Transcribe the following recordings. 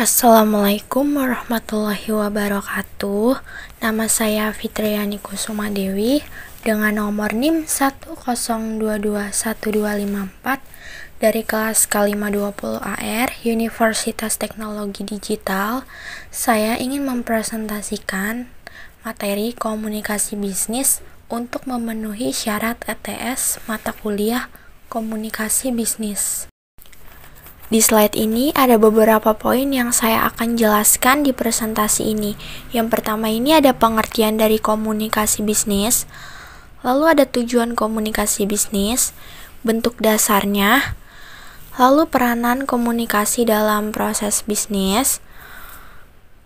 Assalamualaikum warahmatullahi wabarakatuh. Nama saya Fitriani Kusuma Dewi dengan nomor NIM 1022124 dari kelas K520 AR Universitas Teknologi Digital. Saya ingin mempresentasikan materi komunikasi bisnis untuk memenuhi syarat ETS mata kuliah komunikasi bisnis. Di slide ini ada beberapa poin yang saya akan jelaskan di presentasi ini. Yang pertama ini ada pengertian dari komunikasi bisnis, lalu ada tujuan komunikasi bisnis, bentuk dasarnya, lalu peranan komunikasi dalam proses bisnis,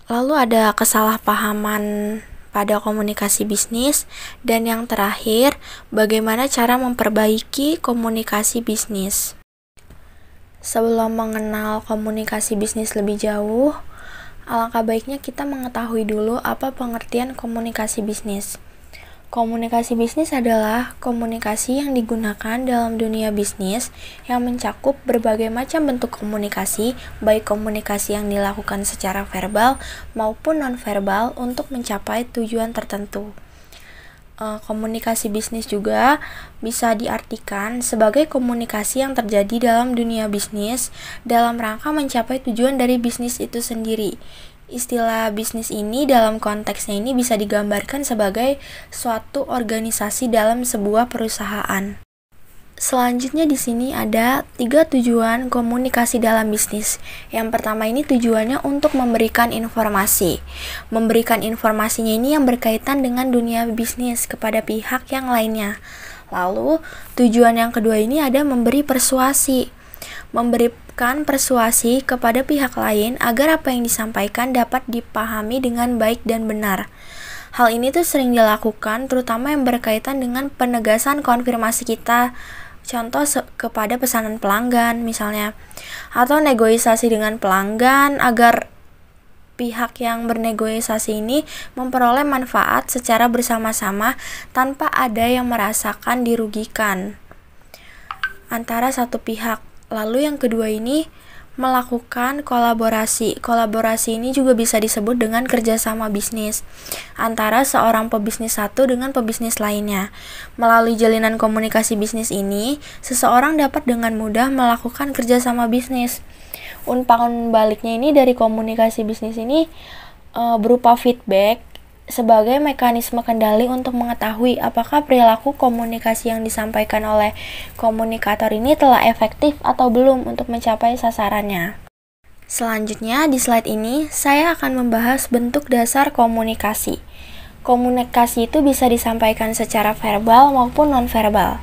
lalu ada kesalahpahaman pada komunikasi bisnis, dan yang terakhir, bagaimana cara memperbaiki komunikasi bisnis. Sebelum mengenal komunikasi bisnis lebih jauh, alangkah baiknya kita mengetahui dulu apa pengertian komunikasi bisnis. Komunikasi bisnis adalah komunikasi yang digunakan dalam dunia bisnis yang mencakup berbagai macam bentuk komunikasi, baik komunikasi yang dilakukan secara verbal maupun non-verbal untuk mencapai tujuan tertentu. Komunikasi bisnis juga bisa diartikan sebagai komunikasi yang terjadi dalam dunia bisnis dalam rangka mencapai tujuan dari bisnis itu sendiri. Istilah bisnis ini dalam konteksnya ini bisa digambarkan sebagai suatu organisasi dalam sebuah perusahaan. Selanjutnya di sini ada 3 tujuan komunikasi dalam bisnis. Yang pertama ini tujuannya untuk memberikan informasi. Memberikan informasinya ini yang berkaitan dengan dunia bisnis kepada pihak yang lainnya. Lalu tujuan yang kedua ini ada memberi persuasi. Memberikan persuasi kepada pihak lain agar apa yang disampaikan dapat dipahami dengan baik dan benar. Hal ini tuh sering dilakukan terutama yang berkaitan dengan penegasan konfirmasi kita, contoh kepada pesanan pelanggan misalnya, atau negosiasi dengan pelanggan agar pihak yang bernegosiasi ini memperoleh manfaat secara bersama-sama tanpa ada yang merasakan dirugikan antara satu pihak. Lalu yang kedua ini melakukan kolaborasi. Kolaborasi ini juga bisa disebut dengan kerjasama bisnis antara seorang pebisnis satu dengan pebisnis lainnya. Melalui jalinan komunikasi bisnis ini, seseorang dapat dengan mudah melakukan kerjasama bisnis. Umpan baliknya ini dari komunikasi bisnis ini berupa feedback sebagai mekanisme kendali untuk mengetahui apakah perilaku komunikasi yang disampaikan oleh komunikator ini telah efektif atau belum untuk mencapai sasarannya. Selanjutnya di slide ini saya akan membahas bentuk dasar komunikasi. Komunikasi itu bisa disampaikan secara verbal maupun non-verbal.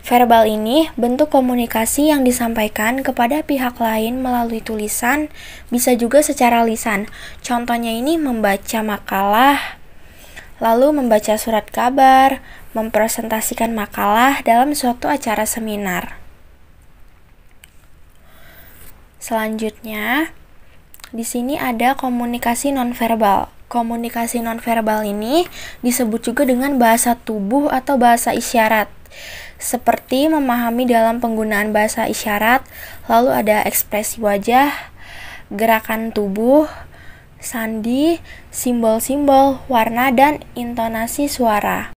Verbal ini bentuk komunikasi yang disampaikan kepada pihak lain melalui tulisan, bisa juga secara lisan. Contohnya ini membaca makalah, lalu membaca surat kabar, mempresentasikan makalah dalam suatu acara seminar. Selanjutnya, di sini ada komunikasi nonverbal. Komunikasi nonverbal ini disebut juga dengan bahasa tubuh atau bahasa isyarat, seperti memahami dalam penggunaan bahasa isyarat, lalu ada ekspresi wajah, gerakan tubuh, sandi, simbol-simbol, warna, dan intonasi suara.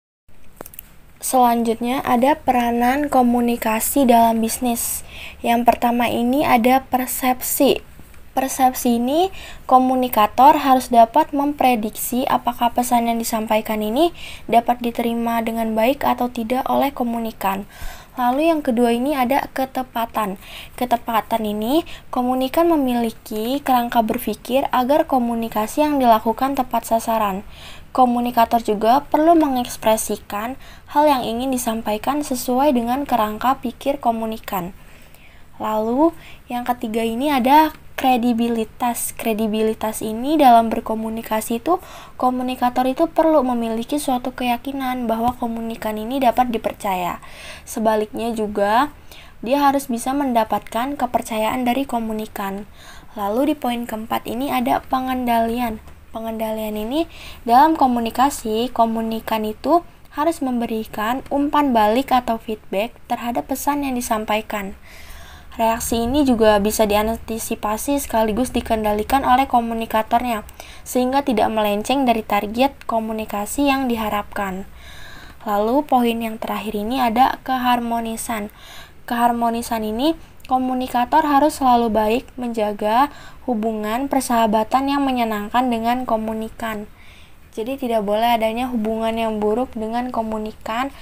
Selanjutnya ada peranan komunikasi dalam bisnis. Yang pertama ini ada persepsi. Persepsi ini komunikator harus dapat memprediksi apakah pesan yang disampaikan ini dapat diterima dengan baik atau tidak oleh komunikan. Lalu yang kedua ini ada ketepatan. Ketepatan ini komunikan memiliki kerangka berpikir agar komunikasi yang dilakukan tepat sasaran. Komunikator juga perlu mengekspresikan hal yang ingin disampaikan sesuai dengan kerangka pikir komunikan. Lalu yang ketiga ini ada kredibilitas. Kredibilitas ini dalam berkomunikasi itu, komunikator itu perlu memiliki suatu keyakinan bahwa komunikan ini dapat dipercaya. Sebaliknya juga, dia harus bisa mendapatkan kepercayaan dari komunikan. Lalu di poin keempat ini ada pengendalian. Pengendalian ini dalam komunikasi, komunikan itu harus memberikan umpan balik atau feedback terhadap pesan yang disampaikan. Reaksi ini juga bisa diantisipasi sekaligus dikendalikan oleh komunikatornya, sehingga tidak melenceng dari target komunikasi yang diharapkan. Lalu poin yang terakhir ini ada keharmonisan. Keharmonisan ini komunikator harus selalu baik menjaga hubungan persahabatan yang menyenangkan dengan komunikan. Jadi tidak boleh adanya hubungan yang buruk dengan komunikan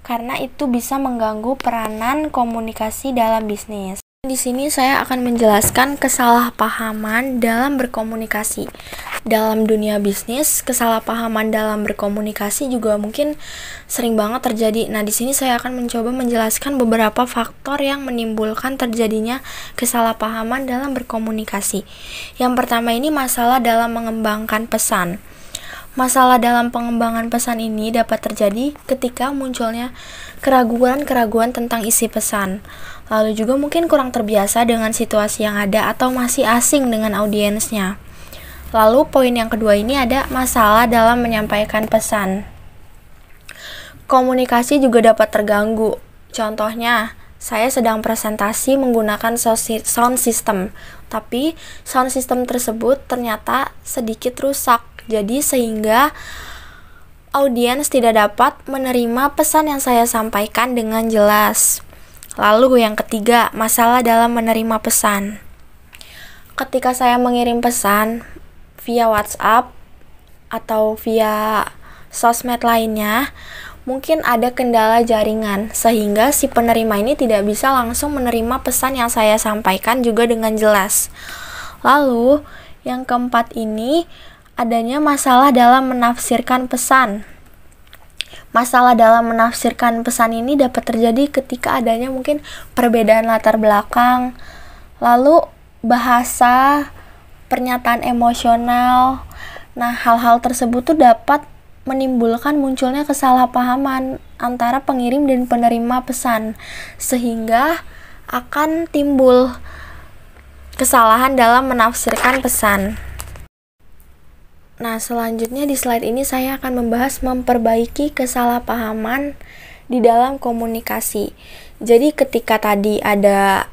karena itu bisa mengganggu peranan komunikasi dalam bisnis. Di sini saya akan menjelaskan kesalahpahaman dalam berkomunikasi. Dalam dunia bisnis, kesalahpahaman dalam berkomunikasi juga mungkin sering banget terjadi. Nah, di sini saya akan mencoba menjelaskan beberapa faktor yang menimbulkan terjadinya kesalahpahaman dalam berkomunikasi. Yang pertama ini masalah dalam mengembangkan pesan. Masalah dalam pengembangan pesan ini dapat terjadi ketika munculnya keraguan-keraguan tentang isi pesan. Lalu juga mungkin kurang terbiasa dengan situasi yang ada atau masih asing dengan audiensnya. Lalu poin yang kedua ini ada masalah dalam menyampaikan pesan. Komunikasi juga dapat terganggu. Contohnya, saya sedang presentasi menggunakan sound system, tapi sound system tersebut ternyata sedikit rusak. Jadi sehingga audiens tidak dapat menerima pesan yang saya sampaikan dengan jelas. Lalu yang ketiga, masalah dalam menerima pesan. Ketika saya mengirim pesan via WhatsApp atau via sosmed lainnya, mungkin ada kendala jaringan sehingga si penerima ini tidak bisa langsung menerima pesan yang saya sampaikan juga dengan jelas. Lalu yang keempat ini adanya masalah dalam menafsirkan pesan. Masalah dalam menafsirkan pesan ini dapat terjadi ketika adanya mungkin perbedaan latar belakang, lalu bahasa, pernyataan emosional. Nah, hal-hal tersebut tuh dapat menimbulkan munculnya kesalahpahaman antara pengirim dan penerima pesan, sehingga akan timbul kesalahan dalam menafsirkan pesan. Nah, selanjutnya di slide ini saya akan membahas memperbaiki kesalahpahaman di dalam komunikasi. Jadi ketika tadi ada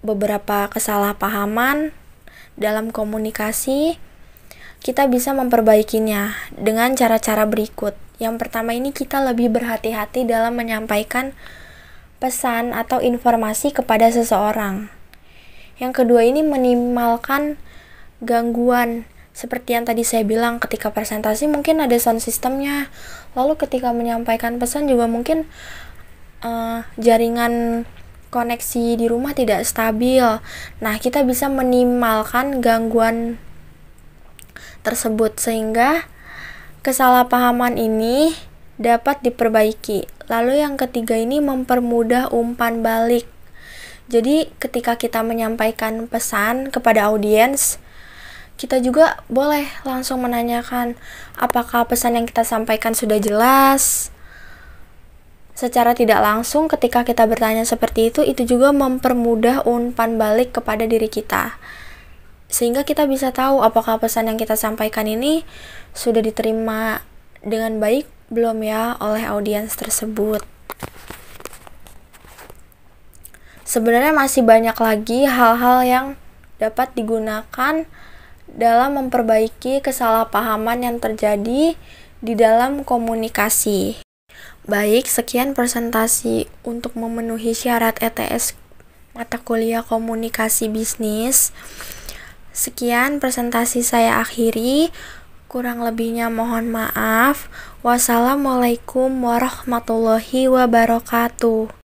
beberapa kesalahpahaman dalam komunikasi, kita bisa memperbaikinya dengan cara-cara berikut. Yang pertama ini kita lebih berhati-hati dalam menyampaikan pesan atau informasi kepada seseorang. Yang kedua ini minimalkan gangguan. Seperti yang tadi saya bilang, ketika presentasi mungkin ada sound systemnya, lalu ketika menyampaikan pesan juga mungkin jaringan koneksi di rumah tidak stabil. Nah, kita bisa minimalkan gangguan tersebut sehingga kesalahpahaman ini dapat diperbaiki. Lalu yang ketiga ini mempermudah umpan balik. Jadi ketika kita menyampaikan pesan kepada audiens, kita juga boleh langsung menanyakan apakah pesan yang kita sampaikan sudah jelas. Secara tidak langsung ketika kita bertanya seperti itu juga mempermudah umpan balik kepada diri kita. Sehingga kita bisa tahu apakah pesan yang kita sampaikan ini sudah diterima dengan baik belum ya oleh audiens tersebut. Sebenarnya masih banyak lagi hal-hal yang dapat digunakan dalam memperbaiki kesalahpahaman yang terjadi di dalam komunikasi. Baik, sekian presentasi untuk memenuhi syarat ETS mata kuliah komunikasi bisnis. Sekian presentasi saya akhiri. Kurang lebihnya mohon maaf. Wassalamualaikum warahmatullahi wabarakatuh.